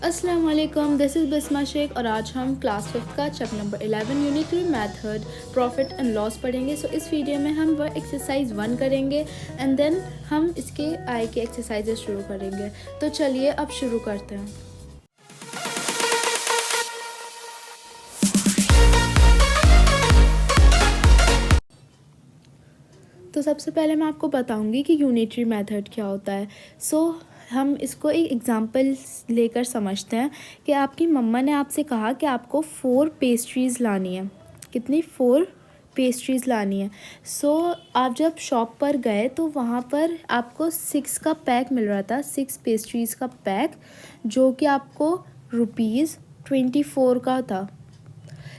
अस्सलाम वालेकुम, this is Bisma Sheikh और आज हम क्लास 5 का chapter number 11 unitary method profit and loss पढ़ेंगे। सो इस वीडियो में हम वह एक्सरसाइज 1 करेंगे एंड देन हम इसके आई के एक्सरसाइजेस शुरू करेंगे। तो चलिए अब शुरू करते हैं। तो सबसे पहले मैं आपको बताऊंगी कि यूनिटरी मेथड क्या होता है। हम इसको एक एग्ज़ाम्पल लेकर समझते हैं कि आपकी मम्मा ने आपसे कहा कि आपको 4 पेस्ट्रीज़ लानी है। कितनी? 4 पेस्ट्रीज़ लानी है। आप जब शॉप पर गए तो वहाँ पर आपको 6 का पैक मिल रहा था, 6 पेस्ट्रीज़ का पैक, जो कि आपको ₹24 का था।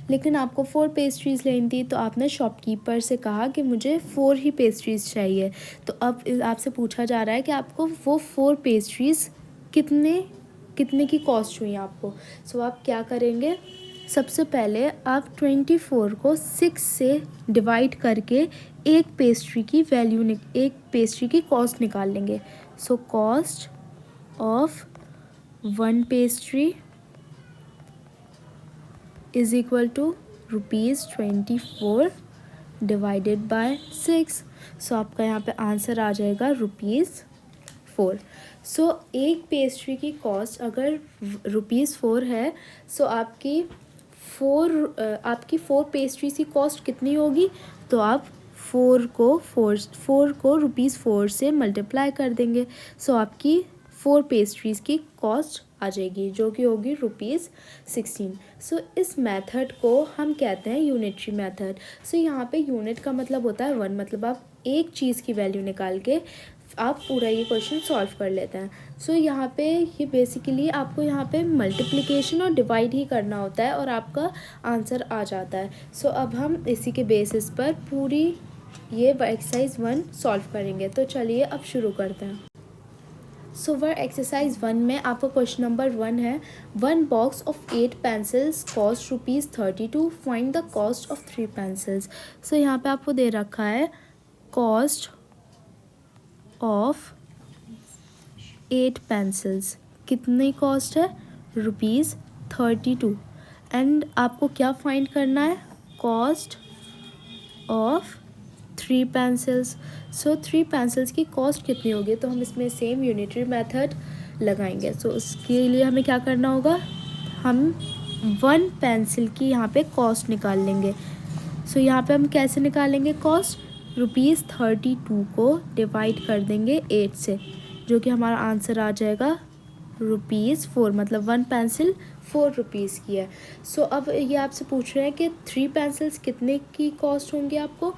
लेकिन आपको 4 पेस्ट्रीज़ लेनी थी, तो आपने शॉपकीपर से कहा कि मुझे 4 ही पेस्ट्रीज़ चाहिए। तो अब आपसे पूछा जा रहा है कि आपको वो 4 पेस्ट्रीज़ कितने की कॉस्ट हुई आपको। आप क्या करेंगे? सबसे पहले आप 24 को 6 से डिवाइड करके एक पेस्ट्री की कॉस्ट निकाल लेंगे। Cost of 1 pastry is equal to ₹24 divided by 6। आपका यहाँ पे आंसर आ जाएगा ₹4। एक पेस्ट्री की कॉस्ट अगर ₹4 है, आपकी 4 पेस्ट्री की कॉस्ट कितनी होगी? तो आप 4 को ₹4 से मल्टीप्लाई कर देंगे। आपकी 4 पेस्ट्रीज़ की कॉस्ट आ जाएगी, जो कि होगी ₹16। इस मेथड को हम कहते हैं यूनिटरी मेथड। यहाँ पे यूनिट का मतलब होता है 1, मतलब आप एक चीज़ की वैल्यू निकाल के आप पूरा ये क्वेश्चन सॉल्व कर लेते हैं। यहाँ पे ये बेसिकली आपको यहाँ पे मल्टीप्लिकेशन और डिवाइड ही करना होता है और आपका आंसर आ जाता है। अब हम इसी के बेसिस पर पूरी ये एक्सरसाइज 1 सॉल्व करेंगे। तो चलिए अब शुरू करते हैं। वह एक्सरसाइज 1 में आपका क्वेश्चन नंबर 1 है, 1 box of 8 pencils cost ₹32, find the cost of 3 pencils. यहाँ पे आपको दे रखा है कॉस्ट ऑफ 8 पेंसिल्स। कितनी कॉस्ट है? ₹32। एंड आपको क्या फाइंड करना है? Cost of 3 pencils. 3 पेंसिल्स की कॉस्ट कितनी होगी? तो हम इसमें सेम यूनिटरी मेथड लगाएंगे। उसके लिए हमें क्या करना होगा? हम 1 पेंसिल की यहाँ पे कॉस्ट निकाल लेंगे। यहाँ पे हम कैसे निकालेंगे कॉस्ट? ₹32 को डिवाइड कर देंगे 8 से, जो कि हमारा आंसर आ जाएगा ₹4, मतलब 1 पेंसिल ₹4 की है। अब ये आपसे पूछ रहे हैं कि 3 पेंसिल्स कितने की कॉस्ट होंगी आपको।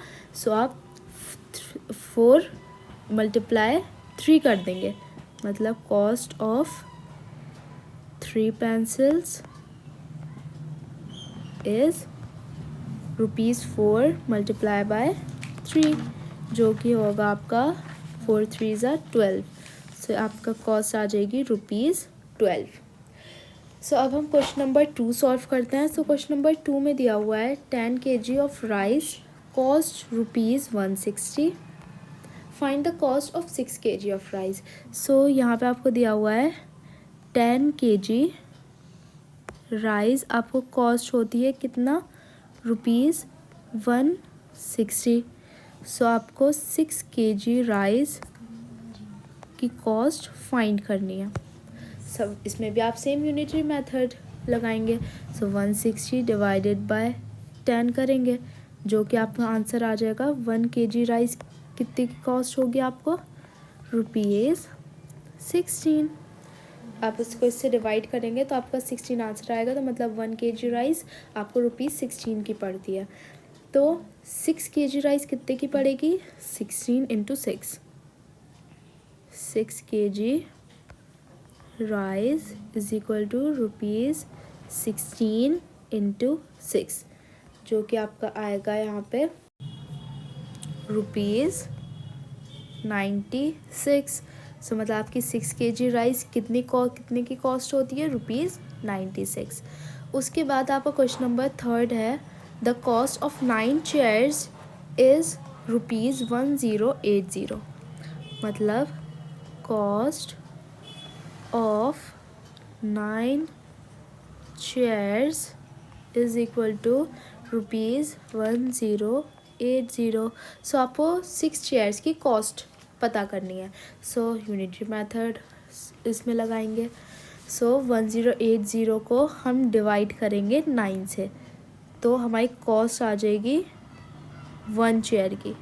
आप 4 × 3 कर देंगे, मतलब कॉस्ट ऑफ 3 पेंसिल्स इज़ ₹4 × 3, जो कि होगा आपका 4 3 = 12। आपका कॉस्ट आ जाएगी ₹12। अब हम क्वेश्चन नंबर 2 सॉल्व करते हैं। क्वेश्चन नंबर 2 में दिया हुआ है 10 kg of rice cost ₹160, find the cost of 6 kg of rice. यहाँ पे आपको दिया हुआ है 10 kg राइस, आपको कॉस्ट होती है कितना? ₹160। आपको 6 kg राइस की कॉस्ट फाइंड करनी है। इसमें भी आप सेम यूनिटरी मेथड लगाएंगे। 160 डिवाइडेड बाय 10 करेंगे, जो कि आपका आंसर आ जाएगा। 1 kg राइस कितनी की कॉस्ट होगी आपको? ₹16। आप इसको इससे डिवाइड करेंगे तो आपका 16 आंसर आएगा। तो मतलब 1 kg राइस आपको ₹16 की पड़ती है। तो 6 kg राइस कितने की पड़ेगी? 16 × 6। 6 kg rice is equal to ₹16 × 6, जो कि आपका आएगा यहाँ पे ₹96। मतलब आपकी 6 kg राइस कितने की कॉस्ट होती है? ₹96। उसके बाद आपका क्वेश्चन नंबर 3 है, the cost of 9 chairs is ₹1080, मतलब cost of 9 chairs is equal to ₹1080। So आपको 6 चेयर्स की कॉस्ट पता करनी है। सो यूनिटरी मेथड इसमें लगाएंगे। सो 1080 को हम डिवाइड करेंगे 9 से, तो हमारी कॉस्ट आ जाएगी 1 चेयर की,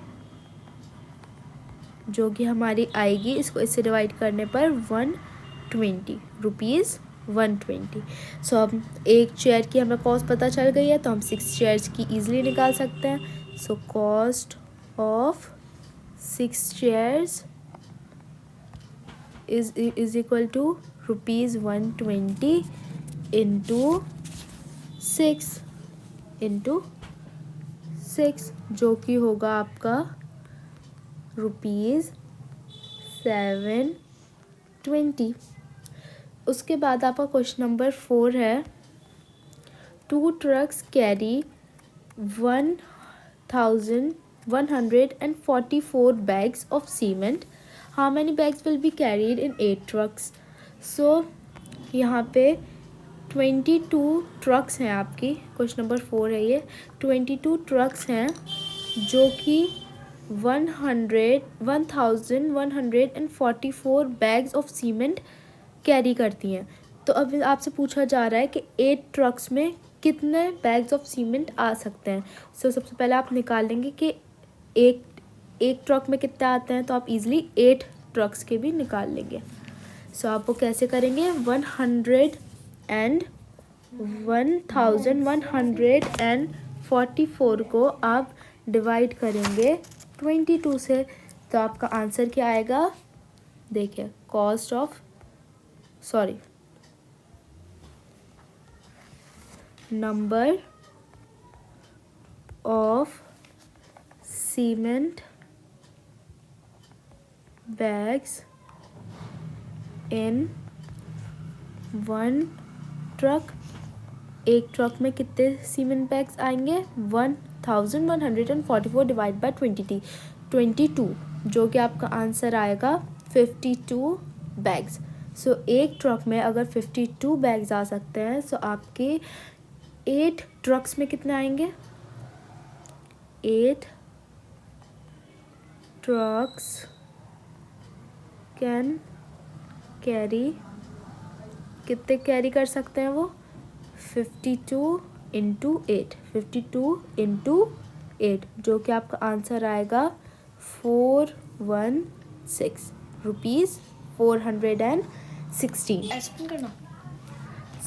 जो कि हमारी आएगी, इसको इससे डिवाइड करने पर 120 रुपीज़ 120। सो अब एक चेयर की हमें कॉस्ट पता चल गई है, तो हम 6 चेयर्स की ईजिली निकाल सकते हैं। So cost of 6 chairs is equal to ₹120 into 6 जो कि होगा आपका ₹720। उसके बाद आपका क्वेश्चन नंबर 4 है, 2 trucks carry 1144 bags of cement. How many bags will be carried in 8 trucks? So यहाँ पे 22 ट्रक्स हैं आपकी, क्वेश्चन नंबर 4 है ये। 22 ट्रक्स हैं जो कि 1144 बैग्स ऑफ सीमेंट कैरी करती हैं। तो अब आपसे पूछा जा रहा है कि 8 ट्रक्स में कितने बैग्स ऑफ सीमेंट आ सकते हैं। सो सबसे पहले आप निकाल लेंगे कि एक ट्रक में कितने आते हैं, तो आप इजीली 8 ट्रक्स के भी निकाल लेंगे। सो आप वो कैसे करेंगे, 1144 को आप डिवाइड करेंगे 22 से, तो आपका आंसर क्या आएगा, देखिए number of cement bags in 1 truck. एक ट्रक में कितने सीमेंट बैग्स आएंगे, 1144 डिवाइड बाय 22, जो कि आपका आंसर आएगा 52 बैग्स। सो एक ट्रक में अगर 52 बैग्स आ सकते हैं, सो आपके 8 ट्रक्स में कितने आएंगे, 8 ट्रक्स कैन कैरी, कितने कैरी कर सकते हैं वो, 52 इंटू 8, जो कि आपका आंसर आएगा 416 रुपीज़ 416।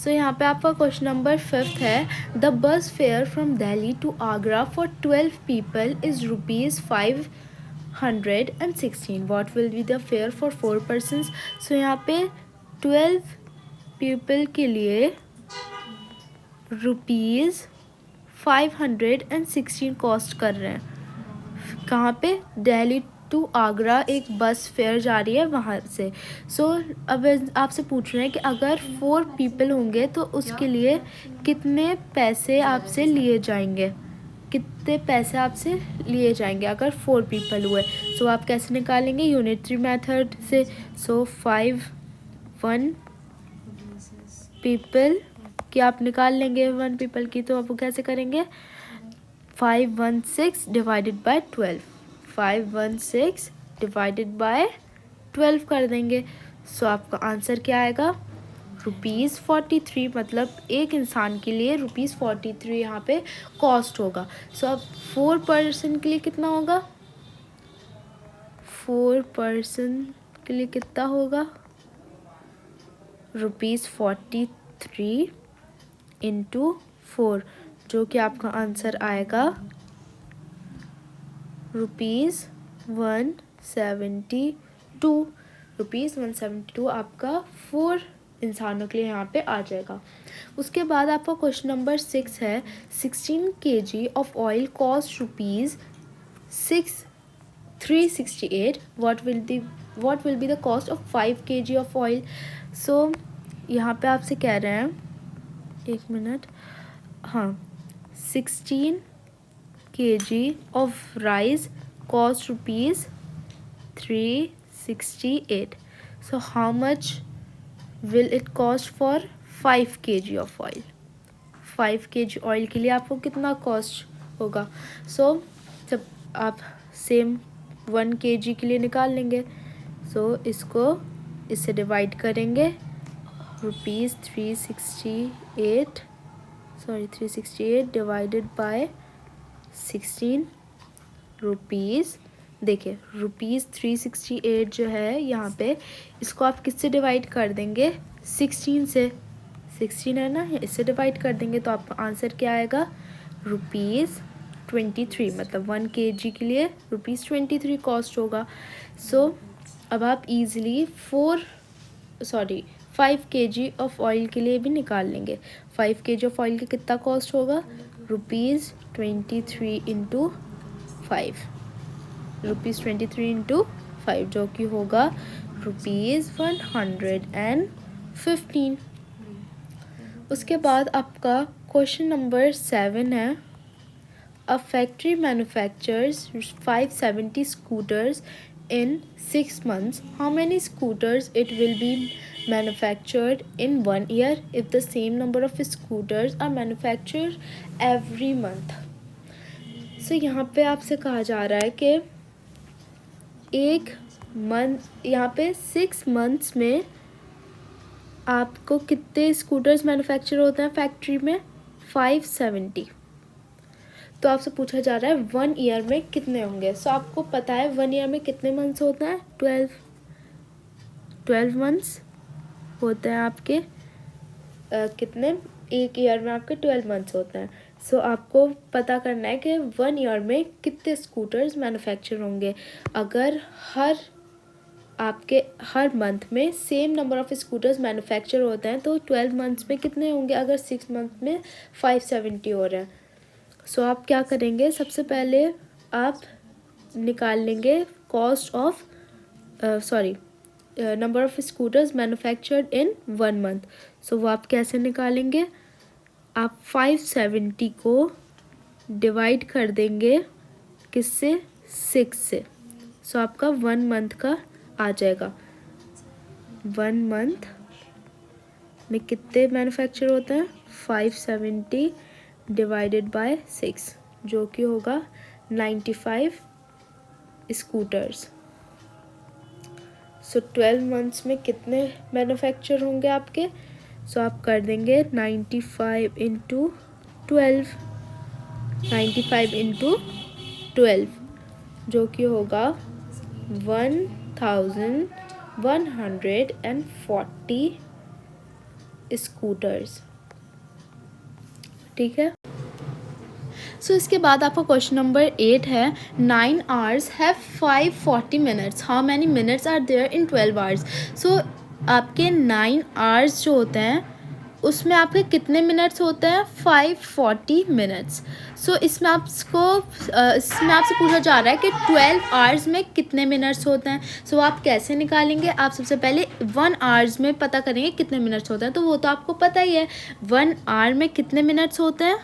सो यहाँ पे आपका क्वेश्चन नंबर 5 है, the bus fare from Delhi to Agra for 12 people is ₹516। What will be the fare for 4 persons. सो यहाँ पे 12 पीपल के लिए ₹516 कॉस्ट कर रहे हैं। कहाँ पे, दिल्ली टू आगरा एक बस फेयर जा रही है वहाँ से। सो अब आपसे पूछ रहे हैं कि अगर 4 पीपल होंगे तो उसके लिए कितने पैसे आपसे लिए जाएंगे, अगर 4 पीपल हुए। सो आप कैसे निकालेंगे, यूनिटरी मेथड से। सो 1 पीपल की आप निकाल लेंगे, 1 पीपल की, तो आप वो कैसे करेंगे, 516 डिवाइडेड बाय 12, 516 डिवाइडेड बाय 12 कर देंगे। सो आपका आंसर क्या आएगा, ₹43, मतलब एक इंसान के लिए ₹43 यहाँ पे कॉस्ट होगा। सो अब 4 पर्सन के लिए कितना होगा, 4 पर्सन के लिए कितना होगा, ₹43 इंटू 4, जो कि आपका आंसर आएगा ₹172 आपका 4 इंसानों के लिए यहाँ पे आ जाएगा। उसके बाद आपका क्वेश्चन नंबर 6 है, 16 kg of oil cost ₹368। What will be the cost of 5 kg of oil. सो यहाँ पे आपसे कह रहे हैं, एक मिनट, हाँ, 16 kg of rice cost ₹368. So how much will it cost for 5 kg of oil. 5 kg oil के लिए आपको कितना कॉस्ट होगा? सो जब आप सेम 1 kg के लिए निकाल लेंगे, सो इसको इससे डिवाइड करेंगे, ₹368 डिवाइडेड बाय 16 रुपीज़। देखिए ₹368 जो है यहाँ पे, इसको आप किससे डिवाइड कर देंगे? 16 से। 16 है ना, इससे डिवाइड कर देंगे तो आपका आंसर क्या आएगा? ₹23, मतलब 1 kg के लिए ₹23 कॉस्ट होगा। सो अब आप इजीली 5 kg ऑफ ऑयल के लिए भी निकाल लेंगे। 5 kg ऑफ ऑयल का कितना कॉस्ट होगा? ₹23 इंटू 5, जो कि होगा ₹115। उसके बाद आपका क्वेश्चन नंबर 7 है, a factory manufactures 570 scooters in 6 months. How many scooters it will be manufactured in 1 year if the same number of scooters are manufactured every month? So यहाँ पे आपसे कहा जा रहा है कि एक मंथ, यहाँ पे 6 months में आपको कितने स्कूटर्स मैन्युफैक्चर होते हैं फैक्ट्री में? 570। तो आपसे पूछा जा रहा है 1 ईयर में कितने होंगे। सो आपको पता है 1 ईयर में कितने मंथ्स होते हैं? 12 मंथ्स होते हैं आपके। कितने? एक ईयर में आपके 12 मंथ्स होते हैं। सो आपको पता करना है कि 1 ईयर में कितने स्कूटर्स मैन्युफैक्चर होंगे। अगर हर मंथ में same number of scooters manufacture होते हैं तो 12 मंथ्स में कितने होंगे? अगर 6 मंथ में 570 हो रहे हैं। सो आप क्या करेंगे? सबसे पहले आप निकाल लेंगे cost of number of scooters manufactured in 1 month. So वो आप कैसे निकालेंगे? आप 570 को डिवाइड कर देंगे किससे? 6 से। सो आपका 1 मंथ का आ जाएगा। 1 मंथ में कितने मैन्युफैक्चर होते हैं? 570 डिवाइडेड बाय 6, जो कि होगा 95 स्कूटर्स। सो 12 मंथ्स में कितने मैन्युफैक्चर होंगे आपके? सो आप कर देंगे 95 इंटू 12, जो कि होगा 1140 स्कूटर्स। ठीक है। सो इसके बाद आपका क्वेश्चन नंबर 8 है, 9 hours have 540 minutes. How many minutes are there in 12 hours? So आपके 9 hours जो होते हैं उसमें आपके कितने मिनट्स होते हैं? 540 मिनट्स। सो इसमें आपसे पूछा जा रहा है कि 12 hours में कितने मिनट्स होते हैं। सो आप कैसे निकालेंगे? आप सबसे पहले 1 hours में पता करेंगे कितने मिनट्स होते हैं, तो वो तो आपको पता ही है। 1 hour में कितने मिनट्स होते हैं?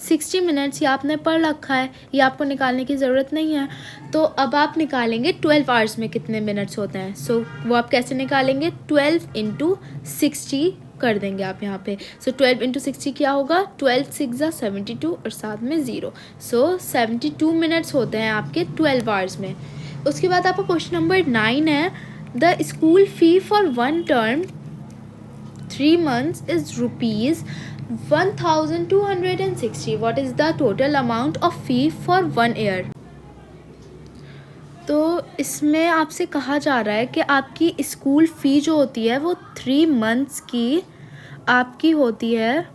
60 मिनट्स। ये आपने पढ़ रखा है, ये आपको निकालने की ज़रूरत नहीं है। तो अब आप निकालेंगे 12 hours में कितने मिनट्स होते हैं। सो वो आप कैसे निकालेंगे? 12 इंटू 60 कर देंगे आप यहाँ पे। सो 12 इंटू 60 क्या होगा? 12 6 72 और साथ में 0। सो 72 मिनट्स होते हैं आपके 12 hours में। उसके बाद आपका क्वेश्चन नंबर 9 है, the school fee for 1 term 3 months is ₹1260. What is the total amount of fee for 1 year? तो इसमें आपसे कहा जा रहा है कि आपकी स्कूल फ़ी जो होती है वो 3 months की आपकी होती है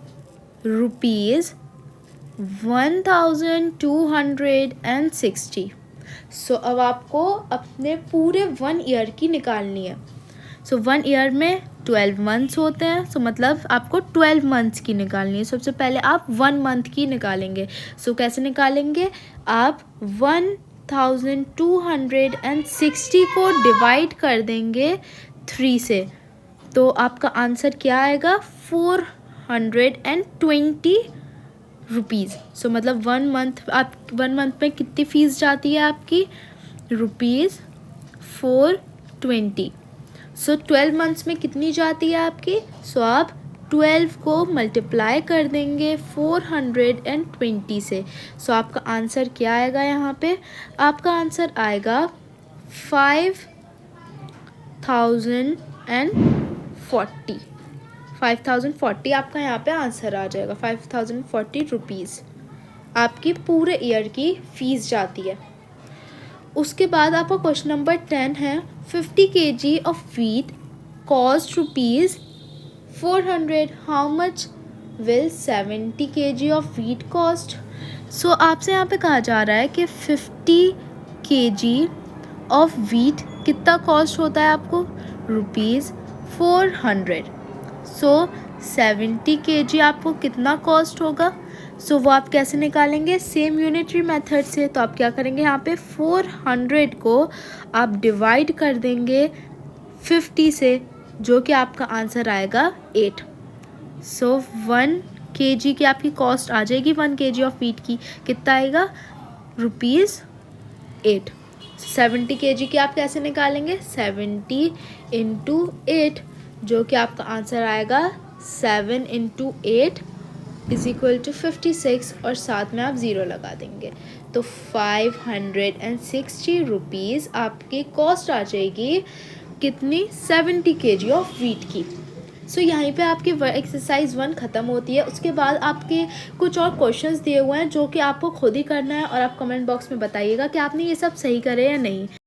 ₹1260। सो अब आपको अपने पूरे 1 ईयर की निकालनी है। सो 1 ईयर में 12 मंथ्स होते हैं। सो मतलब आपको 12 मंथ्स की निकालनी है। सबसे पहले आप 1 मंथ की निकालेंगे। सो कैसे निकालेंगे? आप 1260 को डिवाइड कर देंगे 3 से, तो आपका आंसर क्या आएगा? 420 रुपीज़। सो मतलब 1 मंथ में कितनी फ़ीस जाती है आपकी? ₹420। सो 12 मंथ्स में कितनी जाती है आपकी? सो आप 12 को मल्टीप्लाई कर देंगे 420 से। सो आपका आंसर क्या आएगा यहाँ पे? आपका आंसर आएगा 5040 आपका यहाँ पे आंसर आ जाएगा। 5040 रुपीज़ आपकी पूरे ईयर की फ़ीस जाती है। उसके बाद आपका क्वेश्चन नंबर 10 है 50 kg of wheat cost rupees 400, how much will 70 kg of wheat cost? So आपसे यहाँ पे कहा जा रहा है कि 50 kg ऑफ वीट कितना कॉस्ट होता है आपको? रुपीज़ 400। सो 70 kg आपको कितना कॉस्ट होगा? सो वो आप कैसे निकालेंगे? सेम यूनिटरी मेथड से। तो आप क्या करेंगे, यहाँ पे 400 को आप डिवाइड कर देंगे 50 से, जो कि आपका आंसर आएगा 8। सो 1 kg की आपकी कॉस्ट आ जाएगी 1 kg ऑफ वीट की, कितना आएगा? रुपीज़ 8। 70 kg की आप कैसे निकालेंगे? 70 × 8, जो कि आपका आंसर आएगा 7 × 8 = 56, और साथ में आप ज़ीरो लगा देंगे। तो 560 रुपीज़ आपकी कॉस्ट आ जाएगी कितनी? 70 kg ऑफ वीट की। सो यहीं पे आपकी एक्सरसाइज 1 ख़त्म होती है। उसके बाद आपके कुछ और क्वेश्चंस दिए हुए हैं जो कि आपको खुद ही करना है, और आप कमेंट बॉक्स में बताइएगा कि आपने ये सब सही करे या नहीं।